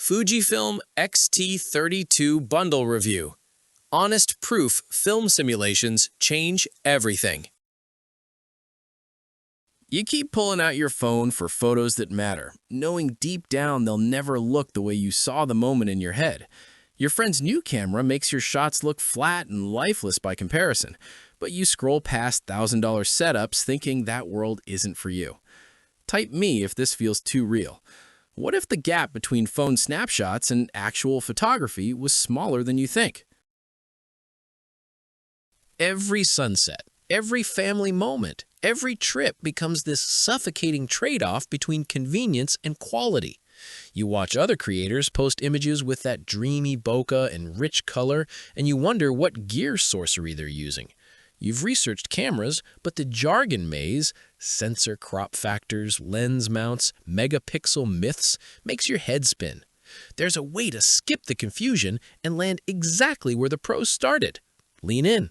Fujifilm X-T30 bundle review. Honest proof film simulations change everything. You keep pulling out your phone for photos that matter, knowing deep down they'll never look the way you saw the moment in your head. Your friend's new camera makes your shots look flat and lifeless by comparison, but you scroll past $1,000 setups thinking that world isn't for you. Type me if this feels too real. What if the gap between phone snapshots and actual photography was smaller than you think? Every sunset, every family moment, every trip becomes this suffocating trade-off between convenience and quality. You watch other creators post images with that dreamy bokeh and rich color, and you wonder what gear sorcery they're using. You've researched cameras, but the jargon maze, sensor crop factors, lens mounts, megapixel myths, makes your head spin. There's a way to skip the confusion and land exactly where the pros started. Lean in.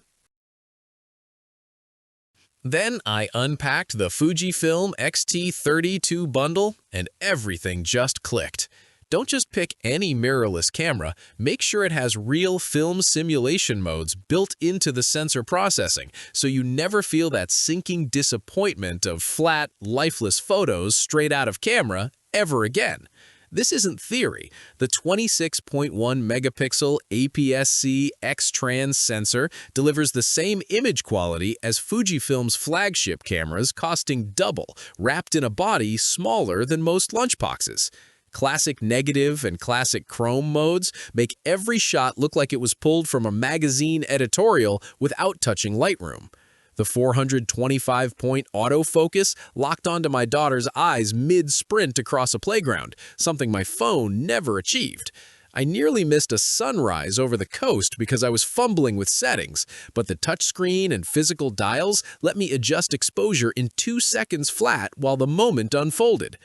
Then I unpacked the Fujifilm X-T30 bundle, and everything just clicked. Don't just pick any mirrorless camera, make sure it has real film simulation modes built into the sensor processing, so you never feel that sinking disappointment of flat, lifeless photos straight out of camera ever again. This isn't theory. The 26.1 megapixel APS-C X-Trans sensor delivers the same image quality as Fujifilm's flagship cameras, costing double, wrapped in a body smaller than most lunchboxes. Classic negative and classic chrome modes make every shot look like it was pulled from a magazine editorial without touching Lightroom. The 425-point autofocus locked onto my daughter's eyes mid-sprint across a playground, something my phone never achieved. I nearly missed a sunrise over the coast because I was fumbling with settings, but the touchscreen and physical dials let me adjust exposure in 2 seconds flat while the moment unfolded.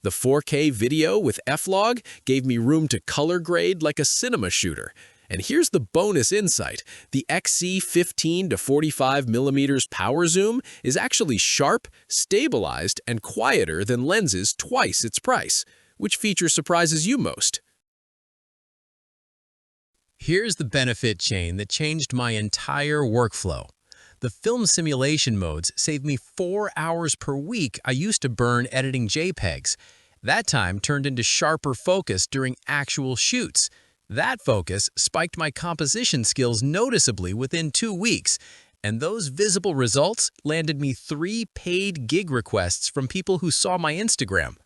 The 4K video with F-Log gave me room to color grade like a cinema shooter. And here's the bonus insight. The XC 15 to 45mm power zoom is actually sharp, stabilized, and quieter than lenses twice its price. Which feature surprises you most? Here's the benefit chain that changed my entire workflow. The film simulation modes saved me 4 hours per week I used to burn editing JPEGs. That time turned into sharper focus during actual shoots. That focus spiked my composition skills noticeably within 2 weeks, and those visible results landed me 3 paid gig requests from people who saw my Instagram.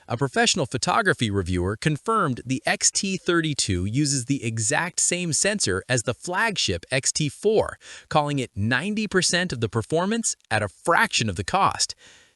A professional photography reviewer confirmed the X-T30 uses the exact same sensor as the flagship X-T4, calling it 90% of the performance at a fraction of the cost.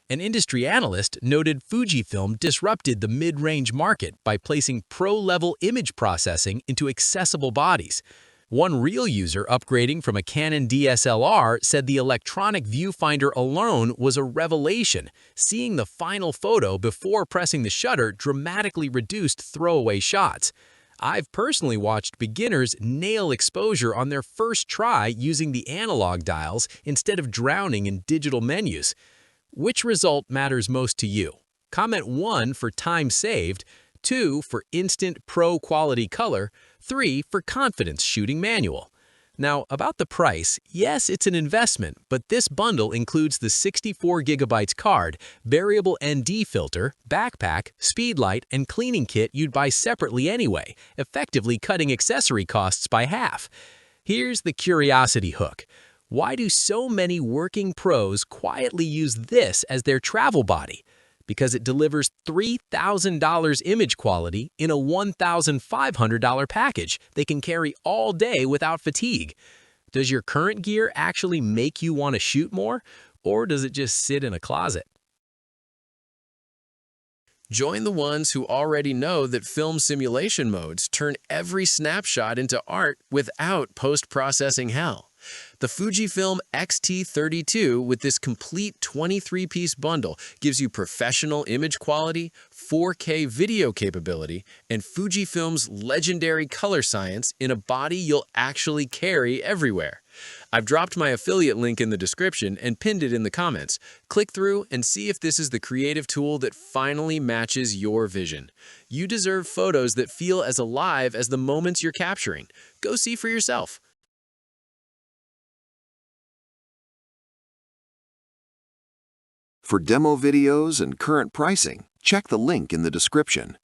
An industry analyst noted Fujifilm disrupted the mid-range market by placing pro-level image processing into accessible bodies. One real user upgrading from a Canon DSLR said the electronic viewfinder alone was a revelation. Seeing the final photo before pressing the shutter dramatically reduced throwaway shots. I've personally watched beginners nail exposure on their first try using the analog dials instead of drowning in digital menus. Which result matters most to you? Comment 1 for time saved, 2 for instant pro-quality color, 3 for confidence shooting manual. Now, about the price, yes, it's an investment, but this bundle includes the 64GB card, variable ND filter, backpack, speedlight, and cleaning kit you'd buy separately anyway, effectively cutting accessory costs by half. Here's the curiosity hook. Why do so many working pros quietly use this as their travel body? Because it delivers $3,000 image quality in a $1,500 package they can carry all day without fatigue. Does your current gear actually make you want to shoot more, or does it just sit in a closet? Join the ones who already know that film simulation modes turn every snapshot into art without post-processing hell. The Fujifilm X-T30 with this complete 23-piece bundle gives you professional image quality, 4K video capability, and Fujifilm's legendary color science in a body you'll actually carry everywhere. I've dropped my affiliate link in the description and pinned it in the comments. Click through and see if this is the creative tool that finally matches your vision. You deserve photos that feel as alive as the moments you're capturing. Go see for yourself. For demo videos and current pricing, check the link in the description.